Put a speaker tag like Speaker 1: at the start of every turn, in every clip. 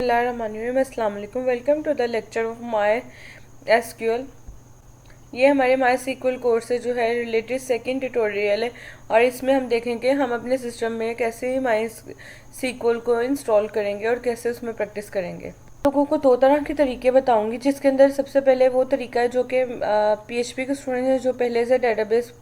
Speaker 1: अस्सलाम वालेकुम। Welcome to the lecture of My SQL. ये हमारे माई सीक्वल कोर्स से जो है रिलेटेड सेकंड ट्यूटोरियल है और इसमें हम देखेंगे हम अपने सिस्टम में कैसे माई सीक्वल को इंस्टॉल करेंगे और कैसे उसमें प्रैक्टिस करेंगे। लोगों को दो तरह के तरीके बताऊंगी, जिसके अंदर सबसे पहले वो तरीका है जो कि पीएचपी के स्टूडेंट हैं जो पहले से डेटाबेस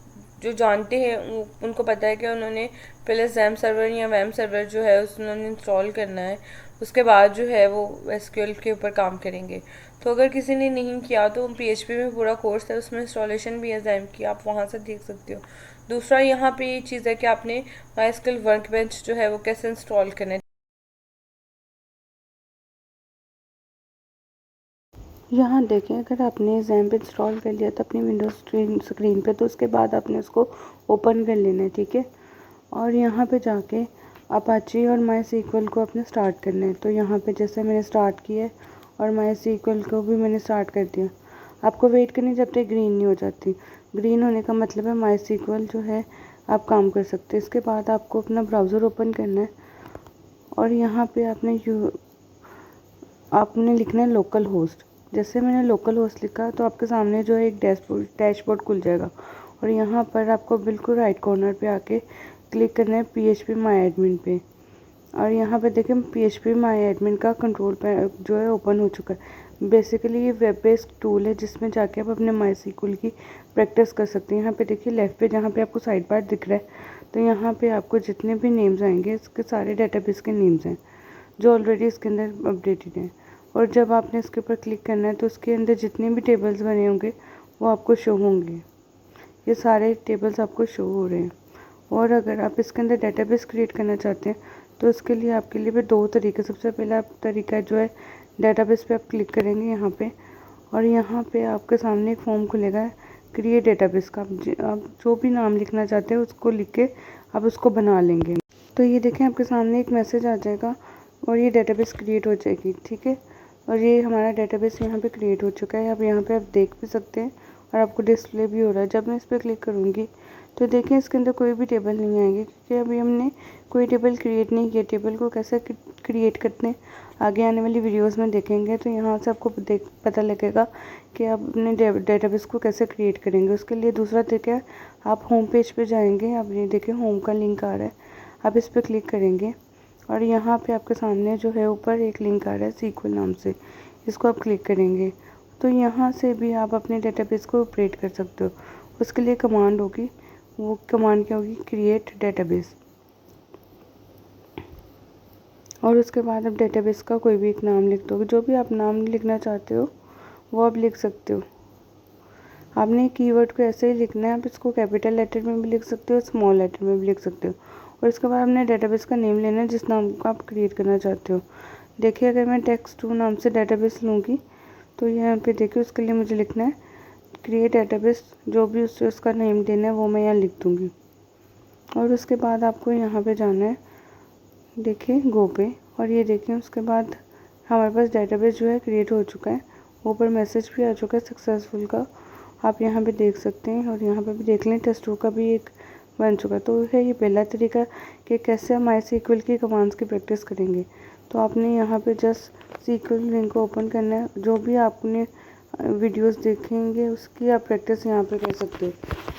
Speaker 1: जो जानते हैं उनको पता है कि उन्होंने पहले जैम सर्वर या वैम सर्वर जो है उन्होंने इंस्टॉल करना है, उसके बाद जो है वो एसक्यूएल के ऊपर काम करेंगे। तो अगर किसी ने नहीं किया तो पीएचपी में पूरा कोर्स है, उसमें इंस्टॉलेशन भी है जैम की, आप वहाँ से देख सकते हो। दूसरा यहाँ पे ये चीज़ है कि आपने माइस्क्यूएल वर्कबेंच जो है वो कैसे इंस्टॉल करना है।
Speaker 2: यहाँ देखें, अगर आपने जैम्प इंस्टॉल कर लिया तो अपनी विंडोज स्क्रीन पे, तो उसके बाद आपने उसको ओपन कर लेना है, ठीक है। और यहाँ पे जाके अपाची और माई सीक्वल को अपने स्टार्ट करना है। तो यहाँ पे जैसे मैंने स्टार्ट किया है और माई सीक्वल को भी मैंने स्टार्ट कर दिया। आपको वेट करनी जब तक ग्रीन नहीं हो जाती। ग्रीन होने का मतलब है माई सीक्वल जो है आप काम कर सकते हैं। इसके बाद आपको अपना ब्राउज़र ओपन करना है और यहाँ पे आपने लिखना है लोकल होस्ट। जैसे मैंने लोकल होस्ट लिखा तो आपके सामने जो है एक डैशबोर्ड खुल जाएगा और यहाँ पर आपको बिल्कुल राइट कॉर्नर पे आके क्लिक करना है PHP माई एडमिन पे। और यहाँ पे देखें PHP माई एडमिन का कंट्रोल जो है ओपन हो चुका है। बेसिकली ये वेब बेस्ड टूल है जिसमें जाके आप अपने माई सीक्वल की प्रैक्टिस कर सकते हैं। यहाँ पे देखिए लेफ्ट पे जहाँ पे आपको साइड बार दिख रहा है, तो यहाँ पे आपको जितने भी नेम्स आएंगे इसके सारे डेटाबेस के नेम्स हैं जो ऑलरेडी इसके अंदर अपडेटेड हैं। और जब आपने इसके ऊपर क्लिक करना है तो उसके अंदर जितने भी टेबल्स बने होंगे वो आपको शो होंगे। ये सारे टेबल्स आपको शो हो रहे हैं। और अगर आप इसके अंदर डेटाबेस क्रिएट करना चाहते हैं तो इसके लिए आपके लिए भी दो तरीके। सबसे पहला तरीका जो है डेटाबेस पे आप क्लिक करेंगे यहाँ पे, और यहाँ पे आपके सामने एक फॉर्म खुलेगा क्रिएट डेटाबेस का। आप जो भी नाम लिखना चाहते हैं उसको लिख के आप उसको बना लेंगे। तो ये देखें आपके सामने एक मैसेज आ जाएगा और ये डेटाबेस क्रिएट हो जाएगी, ठीक है। और ये हमारा डेटाबेस यहाँ पे क्रिएट हो चुका है। अब यहाँ पे आप देख भी सकते हैं और आपको डिस्प्ले भी हो रहा है। जब मैं इस पर क्लिक करूँगी तो देखें इसके अंदर कोई भी टेबल नहीं आएगी, क्योंकि अभी हमने कोई टेबल क्रिएट नहीं किया। टेबल को कैसे क्रिएट करते हैं आगे आने वाली वीडियोस में देखेंगे, तो यहाँ से आपको पता लगेगा कि आप अपने डेटाबेस को कैसे क्रिएट करेंगे। उसके लिए दूसरा तरीका है, आप होम पेज पर जाएँगे। आप ये देखें होम का लिंक आ रहा है, आप इस पर क्लिक करेंगे और यहाँ पे आपके सामने जो है ऊपर एक लिंक आ रहा है सीक्वल नाम से, इसको आप क्लिक करेंगे तो यहाँ से भी आप अपने डेटाबेस को ऑपरेट कर सकते हो। उसके लिए कमांड होगी, वो कमांड क्या होगी, क्रिएट डेटाबेस। और उसके बाद आप डेटाबेस का कोई भी एक नाम लिख दोगे। जो भी आप नाम लिखना चाहते हो वो आप लिख सकते हो। आपने कीवर्ड को ऐसे ही लिखना है, आप इसको कैपिटल लेटर में भी लिख सकते हो, स्मॉल लेटर में भी लिख सकते हो। और इसके बाद आपने डेटाबेस का नेम लेना है जिस नाम को आप क्रिएट करना चाहते हो। देखिए अगर मैं टेक्स्ट2 नाम से डेटाबेस लूँगी तो यहाँ पे देखिए उसके लिए मुझे लिखना है क्रिएट डेटाबेस। जो भी उसका नेम देना है वो मैं यहाँ लिख दूँगी। और उसके बाद आपको यहाँ पे जाना है, देखिए गो पे, और ये देखिए उसके बाद हमारे पास डेटाबेस जो है क्रिएट हो चुका है। ऊपर मैसेज भी आ चुका है सक्सेसफुल का, आप यहाँ पे देख सकते हैं। और यहाँ पे भी देख लें टेस्ट2 का भी एक बन चुका। तो है ये पहला तरीका कि कैसे हम माई सीक्वल की कमांड्स की प्रैक्टिस करेंगे। तो आपने यहाँ पे जस्ट सीक्वल लिंक को ओपन करना है। जो भी आपने वीडियोस देखेंगे उसकी आप प्रैक्टिस यहाँ पे कर सकते हो।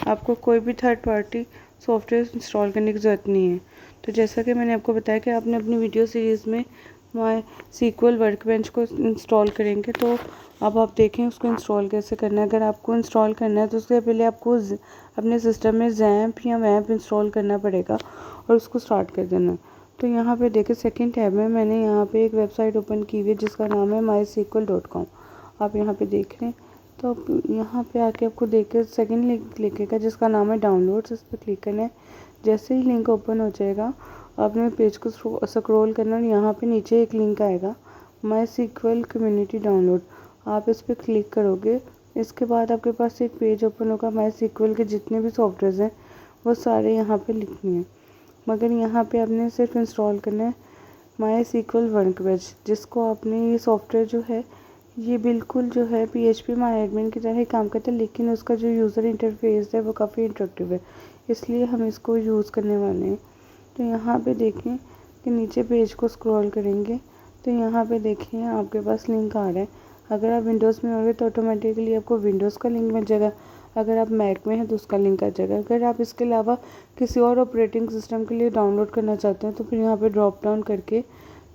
Speaker 2: आपको कोई भी थर्ड पार्टी सॉफ्टवेयर इंस्टॉल करने की ज़रूरत नहीं है। तो जैसा कि मैंने आपको बताया कि आपने अपनी वीडियो सीरीज़ में माई सीक्वल वर्कबेंच को इंस्टॉल करेंगे, तो अब आप देखें उसको इंस्टॉल कैसे करना है। अगर आपको इंस्टॉल करना है तो उससे पहले आपको अपने सिस्टम में जैम्प या वैम्प इंस्टॉल करना पड़ेगा और उसको स्टार्ट कर देना। तो यहाँ पे देखिए सेकंड टैब में मैंने यहाँ पे एक वेबसाइट ओपन की हुई है जिसका नाम है mysequel.com। आप यहाँ पे देख रहे हैं, तो यहाँ पे आके आपको देख के सेकेंड लिंक लिखेगा जिसका नाम है डाउनलोड्स, इस पर क्लिक करना है। जैसे ही लिंक ओपन हो जाएगा आपने पेज को स्क्रॉल करना और यहाँ पे नीचे एक लिंक आएगा MySQL कम्युनिटी डाउनलोड, आप इस पर क्लिक करोगे। इसके बाद आपके पास एक पेज ओपन होगा। MySQL के जितने भी सॉफ्टवेयर हैं वो सारे यहाँ पे लिखने हैं, मगर यहाँ पे आपने सिर्फ इंस्टॉल करना है MySQL वर्कबेंच, जिसको आपने ये सॉफ्टवेयर जो है ये बिल्कुल जो है PHP माई एडमिन की तरह ही काम करता है, लेकिन उसका जो यूज़र इंटरफेस है वो काफ़ी इंटरेक्टिव है, इसलिए हम इसको यूज़ करने वाले हैं। तो यहाँ पे देखें कि नीचे पेज को स्क्रॉल करेंगे तो यहाँ पे देखिए आपके पास लिंक आ रहा है। अगर आप विंडोज़ में होंगे तो ऑटोमेटिकली आपको विंडोज़ का लिंक मिल जाएगा, अगर आप मैक में हैं तो उसका लिंक आ जाएगा। अगर आप इसके अलावा किसी और ऑपरेटिंग सिस्टम के लिए डाउनलोड करना चाहते हैं तो फिर यहाँ पे ड्रॉप डाउन करके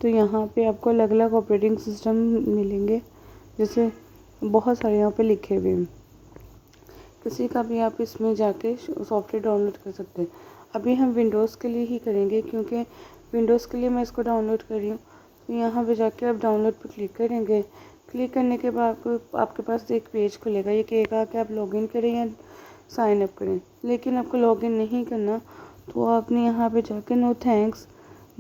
Speaker 2: तो यहाँ पे आपको अलग अलग ऑपरेटिंग सिस्टम मिलेंगे, जैसे बहुत सारे यहाँ पे लिखे हुए हैं। किसी का भी आप इसमें जाके सॉफ्टवेयर डाउनलोड कर सकते हैं। अभी हम विंडोज़ के लिए ही करेंगे क्योंकि विंडोज़ के लिए मैं इसको डाउनलोड कर रही हूँ। तो यहाँ पे जाके आप डाउनलोड पर क्लिक करेंगे। क्लिक करने के बाद आपके पास एक पेज खुलेगा, ये कहेगा कि आप लॉगिन करें या साइन अप करें। लेकिन आपको लॉगिन नहीं करना तो आपने यहाँ पे जाके no thanks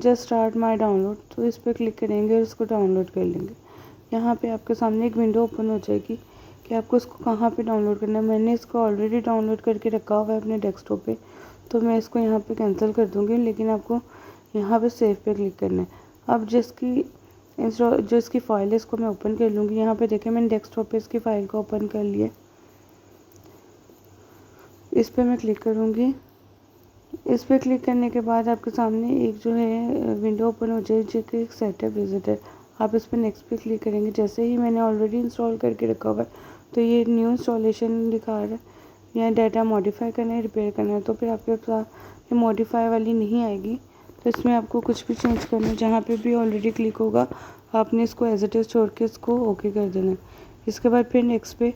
Speaker 2: just start my download, तो इस पर क्लिक करेंगे और इसको डाउनलोड कर लेंगे। यहाँ पे आपके सामने एक विंडो ओपन हो जाएगी कि आपको इसको कहाँ पे डाउनलोड करना है। मैंने इसको ऑलरेडी डाउनलोड करके रखा हुआ है अपने डेस्कटॉप पे, तो मैं इसको यहाँ पे कैंसिल कर दूँगी, लेकिन आपको यहाँ पे सेव पे क्लिक करना है। अब जो इसकी फ़ाइल है इसको मैं ओपन कर लूँगी। यहाँ पे देखें मैंने डेस्कटॉप पे इसकी फ़ाइल को ओपन कर लिया। इस पर मैं क्लिक करूँगी। इस पर क्लिक करने के बाद आपके सामने एक जो है विंडो ओपन हो जाएगी जो कि एक सेटअप विजिट है। आप इस पर नेक्स्ट पे क्लिक करेंगे। जैसे ही मैंने ऑलरेडी इंस्टॉल करके रखा हुआ है तो ये न्यू इंस्टॉलेशन दिखा रहा है, यहाँ डाटा मॉडिफाई करना है, रिपेयर करना है। तो फिर आपके पास ये मॉडिफाई वाली नहीं आएगी, तो इसमें आपको कुछ भी चेंज करना है। जहाँ पे भी ऑलरेडी क्लिक होगा आपने इसको एज इट इज़ छोड़ के इसको ओके कर देना है। इसके बाद फिर नेक्स्ट पे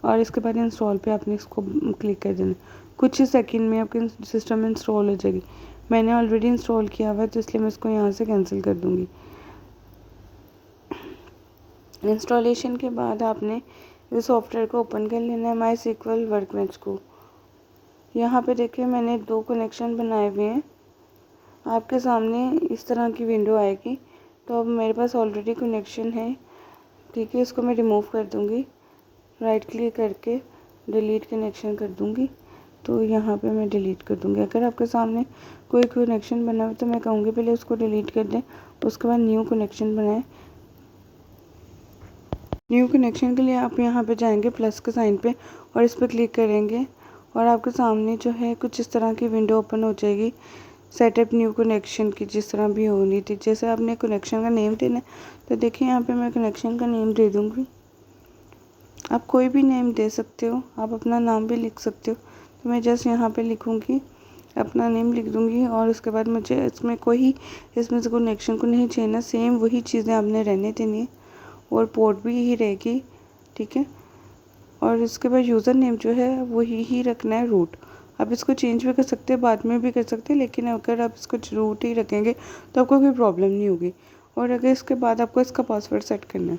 Speaker 2: और इसके बाद इंस्टॉल पे आपने इसको क्लिक कर देना है। कुछ ही सेकंड में आपके सिस्टम में इंस्टॉल हो जाएगी। मैंने ऑलरेडी इंस्टॉल किया हुआ है तो इसलिए मैं इसको यहाँ से कैंसिल कर दूँगी। इंस्टॉलेशन के बाद आपने इस सॉफ्टवेयर को ओपन कर लेना है, माई सीक्वल वर्कबेंच को। यहाँ पे देखिए मैंने 2 कनेक्शन बनाए हुए हैं। आपके सामने इस तरह की विंडो आएगी। तो अब मेरे पास ऑलरेडी कनेक्शन है, ठीक है। इसको मैं रिमूव कर दूँगी, राइट क्लिक करके डिलीट कनेक्शन कर दूँगी। तो यहाँ पे मैं डिलीट कर दूँगी। अगर आपके सामने कोई कनेक्शन बना हो तो मैं कहूँगी पहले उसको डिलीट कर दें, उसके बाद न्यू कनेक्शन बनाएं। न्यू कनेक्शन के लिए आप यहाँ पे जाएंगे प्लस के साइन पे और इस पर क्लिक करेंगे और आपके सामने जो है कुछ इस तरह की विंडो ओपन हो जाएगी सेटअप न्यू कनेक्शन की, जिस तरह भी होनी थी। जैसे आपने कनेक्शन का नेम देना है तो देखिए यहाँ पे मैं कनेक्शन का नेम दे दूँगी। आप कोई भी नेम दे सकते हो, आप अपना नाम भी लिख सकते हो। तो मैं जस्ट यहाँ पे लिखूँगी, अपना नेम लिख दूँगी और उसके बाद मुझे इसमें से कनेक्शन को नहीं छेड़ना, सेम वही चीज़ें आपने रहने देनी है और पोर्ट भी यही रहेगी, ठीक है। और इसके बाद यूज़र नेम जो है वही ही रखना है, रूट। आप इसको चेंज भी कर सकते हैं, बाद में भी कर सकते हैं, लेकिन अगर आप इसको रूट ही रखेंगे तो आपको कोई प्रॉब्लम नहीं होगी। और अगर इसके बाद आपको इसका पासवर्ड सेट करना है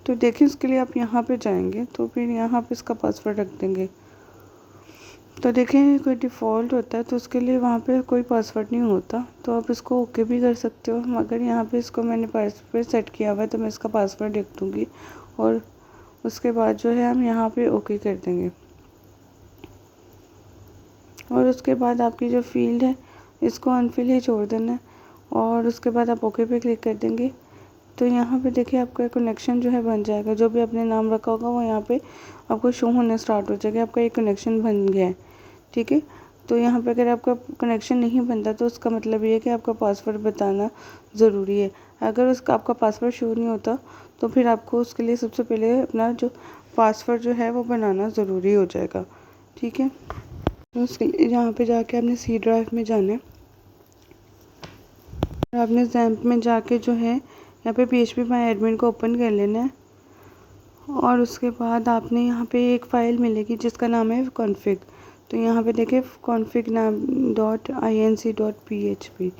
Speaker 2: तो देखिए उसके लिए आप यहाँ पे जाएंगे तो फिर यहाँ पे इसका पासवर्ड रख देंगे। तो देखें कोई डिफ़ॉल्ट होता है तो उसके लिए वहाँ पे कोई पासवर्ड नहीं होता, तो आप इसको ओके भी कर सकते हो। मगर यहाँ पे इसको मैंने पासवर्ड सेट किया हुआ है तो मैं इसका पासवर्ड लिख दूँगी और उसके बाद जो है हम यहाँ पे ओके कर देंगे। और उसके बाद आपकी जो फील्ड है इसको अनफिल ही छोड़ देना है और उसके बाद आप ओके पे क्लिक कर देंगे। तो यहाँ पे देखिए आपका कनेक्शन जो है बन जाएगा। जो भी आपने नाम रखा होगा वो यहाँ पे आपको शो होने स्टार्ट हो जाएगा, आपका एक कनेक्शन बन गया है, ठीक है। तो यहाँ पे अगर आपका कनेक्शन नहीं बनता तो उसका मतलब ये है कि आपका पासवर्ड बताना ज़रूरी है। अगर उसका आपका पासवर्ड शो नहीं होता तो फिर आपको उसके लिए सबसे पहले अपना जो पासवर्ड जो है वो बनाना ज़रूरी हो जाएगा, ठीक है। तो उसके लिए यहाँ पे जाके आपने सी ड्राइव में जाना है। आपने जैम्प में जाके जो है यहाँ पे PHP माई एडमिन को ओपन कर लेना है और उसके बाद आपने यहाँ पे एक फ़ाइल मिलेगी जिसका नाम है कॉन्फ़िग। तो यहाँ पे देखिए कॉन्फ़िग नाम .inc.php,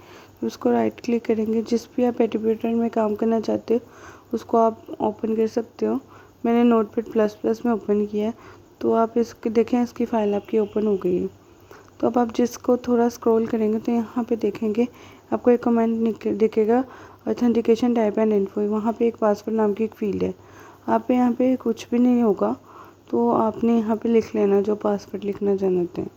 Speaker 2: उसको राइट क्लिक करेंगे। जिस भी आप एडिटर में काम करना चाहते हो उसको आप ओपन कर सकते हो। मैंने नोटपैड++ में ओपन किया है, तो आप इसके देखें इसकी फ़ाइल आपकी ओपन हो गई है। तो अब आप जिसको थोड़ा स्क्रॉल करेंगे तो यहाँ पे देखेंगे आपको एक कमेंट दिखेगा ऑथेंटिकेशन टाइप एंड इन्फो। वहाँ पे एक पासवर्ड नाम की एक फील्ड है। आप यहाँ पे कुछ भी नहीं होगा तो आपने यहाँ पे लिख लेना जो पासवर्ड लिखना चाहते हैं।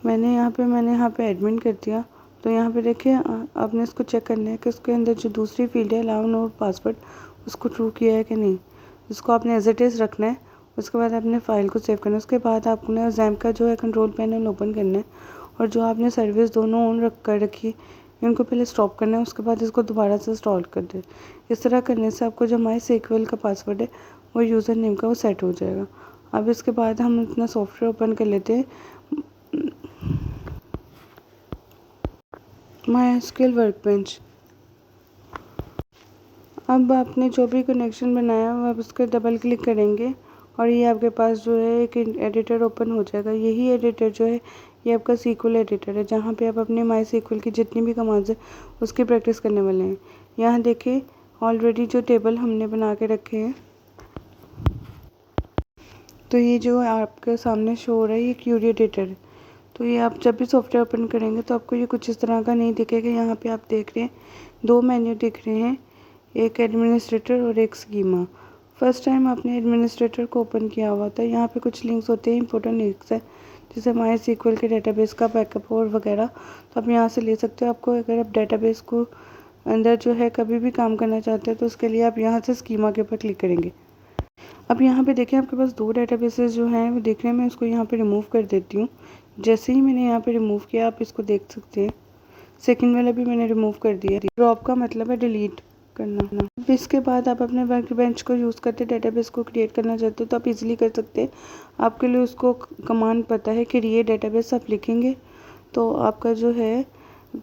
Speaker 2: मैंने यहाँ पे एडमिन कर दिया। तो यहाँ पे देखिए आपने इसको चेक करना है कि उसके अंदर जो दूसरी फील्ड है अलाउ नोट पासवर्ड उसको ट्रू किया है कि नहीं। इसको आपने एज इट इज़ रखना है। उसके बाद आपने फ़ाइल को सेव करना है। उसके बाद आपने जैम्प का जो है कंट्रोल पैनल ओपन करना है और जो आपने सर्विस दोनों ऑन कर रखी इनको पहले स्टॉप करना है, उसके बाद इसको दोबारा से इंस्टॉल कर दें। इस तरह करने से आपको जो MySQL का पासवर्ड है वो यूज़र नेम का वो सेट हो जाएगा। अब इसके बाद हम अपना सॉफ्टवेयर ओपन कर लेते हैं, MySQL वर्कबेंच। अब आपने जो भी कनेक्शन बनाया है आप उस पर डबल क्लिक करेंगे और ये आपके पास जो है एक एडिटर ओपन हो जाएगा। यही एडिटर जो है ये आपका SQL एडिटर है, जहाँ पे आप अपने MySQL की जितनी भी कमांड्स है उसकी प्रैक्टिस करने वाले हैं। यहाँ देखिए ऑलरेडी जो टेबल हमने बना के रखे हैं, तो ये जो आपके सामने शो हो रहा है ये क्यूरी एडिटर है। तो ये आप जब भी सॉफ्टवेयर ओपन करेंगे तो आपको ये कुछ इस तरह का नहीं दिखेगा। यहाँ पे आप देख रहे हैं 2 मेन्यू दिख रहे हैं, एक एडमिनिस्ट्रेटर और एक स्कीमा। फर्स्ट टाइम आपने एडमिनिस्ट्रेटर को ओपन किया हुआ था, यहाँ पे कुछ लिंक्स होते हैं, इंपॉर्टेंट लिंक्स है, जैसे MySQL के डेटाबेस का बैकअप और वगैरह, तो आप यहाँ से ले सकते हो। आपको अगर आप डेटाबेस को अंदर जो है कभी भी काम करना चाहते हैं तो उसके लिए आप यहाँ से स्कीमा के ऊपर क्लिक करेंगे। अब यहाँ पे देखिए आपके पास 2 डेटाबेसेस जो हैं वो दिख रहे हैं। मैं इसको यहाँ पे रिमूव कर देती हूँ। जैसे ही मैंने यहाँ पे रिमूव किया आप इसको देख सकते हैं, सेकंड वाला भी मैंने रिमूव कर दिया। ड्रॉप का मतलब है डिलीट करना। अब इसके बाद आप अपने वर्कबेंच को यूज़ करते डेटाबेस को क्रिएट करना चाहते हो तो आप इजीली कर सकते हैं। आपके लिए उसको कमांड पता है, क्रिएट डेटाबेस आप लिखेंगे तो आपका जो है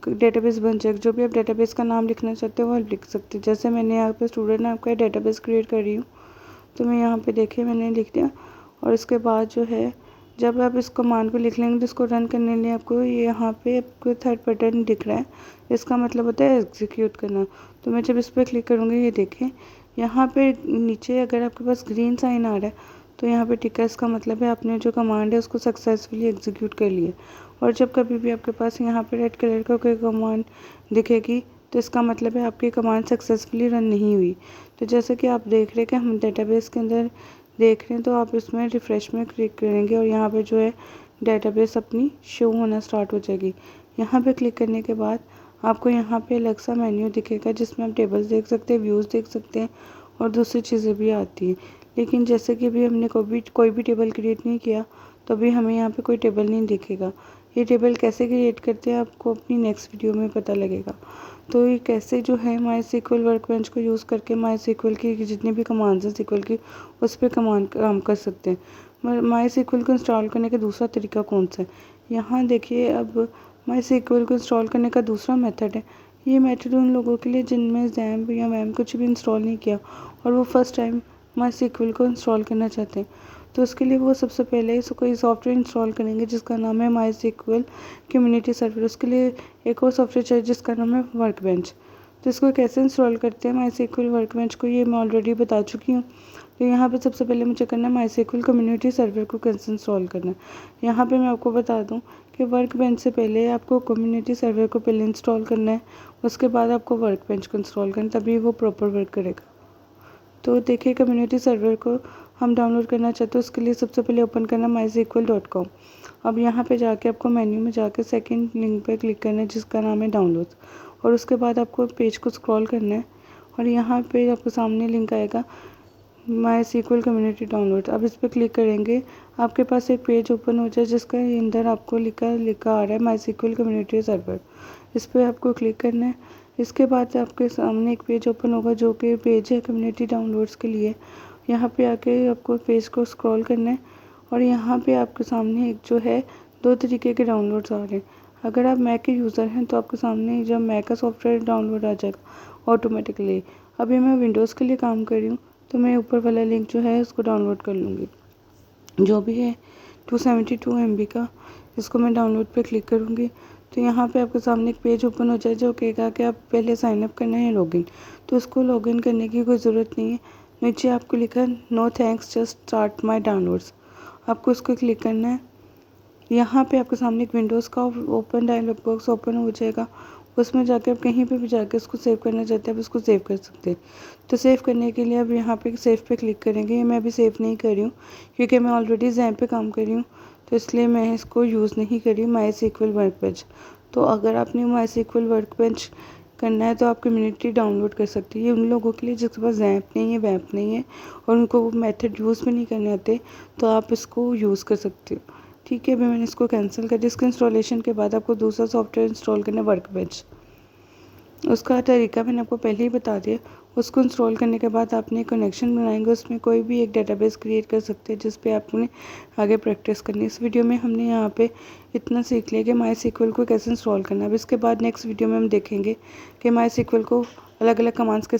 Speaker 2: डेटाबेस बन जाएगा। जो भी आप डेटाबेस का नाम लिखना चाहते हो वो आप लिख सकते हैं। जैसे मैंने यहाँ पे स्टूडेंट आपका डेटाबेस क्रिएट कर रही हूँ, तो मैं यहाँ पे देखिए मैंने लिख दिया। और इसके बाद जो है जब आप इस कमांड को लिख लेंगे तो इसको रन करने के लिए आपको यहाँ पे आपको थर्ड बटन दिख रहा है, इसका मतलब होता है एग्जीक्यूट करना। तो मैं जब इस पर क्लिक करूँगी ये देखें यहाँ पे नीचे अगर आपके पास ग्रीन साइन आ रहा है तो यहाँ पे टिक है, इसका मतलब है आपने जो कमांड है उसको सक्सेसफुली एग्जीक्यूट कर लिया। और जब कभी भी आपके पास यहाँ पे रेड कलर का कोई कमांड दिखेगी तो इसका मतलब है आपकी कमांड सक्सेसफुली रन नहीं हुई। तो जैसे कि आप देख रहे हैं कि हम डेटाबेस के अंदर देख रहे हैं, तो आप इसमें रिफ़्रेश में क्लिक करेंगे और यहाँ पे जो है डेटाबेस अपनी शो होना स्टार्ट हो जाएगी। यहाँ पे क्लिक करने के बाद आपको यहाँ पे अलग सा मेन्यू दिखेगा जिसमें आप टेबल्स देख सकते हैं, व्यूज़ देख सकते हैं और दूसरी चीज़ें भी आती हैं। लेकिन जैसे कि अभी हमने कोई भी टेबल क्रिएट नहीं किया तो अभी हमें यहाँ पे कोई टेबल नहीं दिखेगा। ये टेबल कैसे क्रिएट करते हैं आपको अपनी नेक्स्ट वीडियो में पता लगेगा। तो ये कैसे जो है MySQL वर्कबेंच को यूज़ करके MySQL की जितनी भी कमांड्स हैं SQL की उस पर काम कर सकते हैं। MySQL को इंस्टॉल करने का दूसरा तरीका कौन सा है, यहाँ देखिए। अब MySQL को इंस्टॉल करने का दूसरा मेथड है। ये मेथड उन लोगों के लिए जिनमें XAMPP या WAMP कुछ भी इंस्टॉल नहीं किया और वो फर्स्ट टाइम MySQL को इंस्टॉल करना चाहते हैं। तो उसके लिए वो सबसे पहले कोई सॉफ्टवेयर इंस्टॉल करेंगे जिसका नाम है MySQL कम्युनिटी सर्वर। उसके लिए एक और सॉफ्टवेयर चाहिए जिसका नाम है वर्कबेंच। तो इसको कैसे इंस्टॉल करते हैं MySQL वर्कबेंच को, ये मैं ऑलरेडी बता चुकी हूँ। तो यहाँ पे सबसे पहले मुझे करना है MySQL कम्युनिटी सर्वर को कैसे इंस्टॉल करना है। यहाँ पे मैं आपको बता दूँ कि वर्कबेंच से पहले आपको कम्युनिटी सर्वर को पहले इंस्टॉल करना है, उसके बाद आपको वर्कबेंच को इंस्टॉल करना है, तभी वो प्रॉपर वर्क करेगा। तो देखिए कम्युनिटी सर्वर को हम डाउनलोड करना चाहते हैं, उसके लिए सबसे पहले ओपन करना mysql.com। अब यहाँ पे जाके आपको मेन्यू में जाके सेकंड लिंक पे क्लिक करना है जिसका नाम है डाउनलोड, और उसके बाद आपको पेज को स्क्रॉल करना है और यहाँ पे आपको सामने लिंक आएगा MySQL कम्युनिटी डाउनलोड। अब इस पर क्लिक करेंगे आपके पास एक पेज ओपन हो जाए जिसका अंदर आपको लिखा आ रहा है MySQL कम्युनिटी सर्वर। इस पर आपको क्लिक करना है। इसके बाद आपके सामने एक पेज ओपन होगा जो कि पेज है कम्युनिटी डाउनलोड्स के लिए। यहाँ पे आके आपको पेज को स्क्रॉल करना है और यहाँ पे आपके सामने एक जो है 2 तरीके के डाउनलोड्स आ रहे हैं। अगर आप मैक के यूज़र हैं तो आपके सामने जब मैक का सॉफ्टवेयर डाउनलोड आ जाएगा ऑटोमेटिकली। अभी मैं विंडोज़ के लिए काम कर रही हूँ तो मैं ऊपर वाला लिंक जो है उसको डाउनलोड कर लूँगी, जो भी है 272 MB का। इसको मैं डाउनलोड पे क्लिक करूँगी तो यहाँ पे आपके सामने एक पेज ओपन हो जाए जो कहेगा कि आप पहले साइनअप करना है लॉगिन। तो इसको लॉगिन करने की कोई ज़रूरत नहीं है। नीचे आपको लिखा है no thanks just start my downloads, आपको इसको क्लिक करना है। यहाँ पे आपके सामने एक विंडोज़ का ओपन डायलॉग बॉक्स ओपन हो जाएगा, उसमें जाकर आप कहीं पे भी जाकर इसको सेव करना चाहते हैं आप इसको सेव कर सकते हैं। तो सेव करने के लिए अब यहाँ पे सेव पे क्लिक करेंगे। मैं अभी सेव नहीं कर रही हूँ क्योंकि मैं ऑलरेडी XAMPP पे काम कर रही हूँ, तो इसलिए मैं इसको यूज़ नहीं कर रही हूँ MySQL वर्कबेंच। तो अगर आपने MySQL वर्कबेंच करना है तो आप कम्युनिटी डाउनलोड कर सकते हैं। ये उन लोगों के लिए जिसके पास XAMPP नहीं है, WAMP नहीं है और उनको वो मेथड यूज़ भी नहीं करने आते, तो आप इसको यूज़ कर सकते हो। ठीक है, अभी मैंने इसको कैंसिल कर दिया। इसके इंस्टॉलेशन के बाद आपको दूसरा सॉफ्टवेयर इंस्टॉल करना है वर्कबेंच। उसका तरीका मैंने आपको पहले ही बता दिया। उसको इंस्टॉल करने के बाद आपने कनेक्शन बनाएंगे, उसमें कोई भी एक डेटाबेस क्रिएट कर सकते हैं जिस पे आपने आगे प्रैक्टिस करनी है। इस वीडियो में हमने यहाँ पे इतना सीख लिया कि माई सीक्वल को कैसे इंस्टॉल करना है। अब इसके बाद नेक्स्ट वीडियो में हम देखेंगे कि माई सीक्वल को अलग अलग कमांड्स के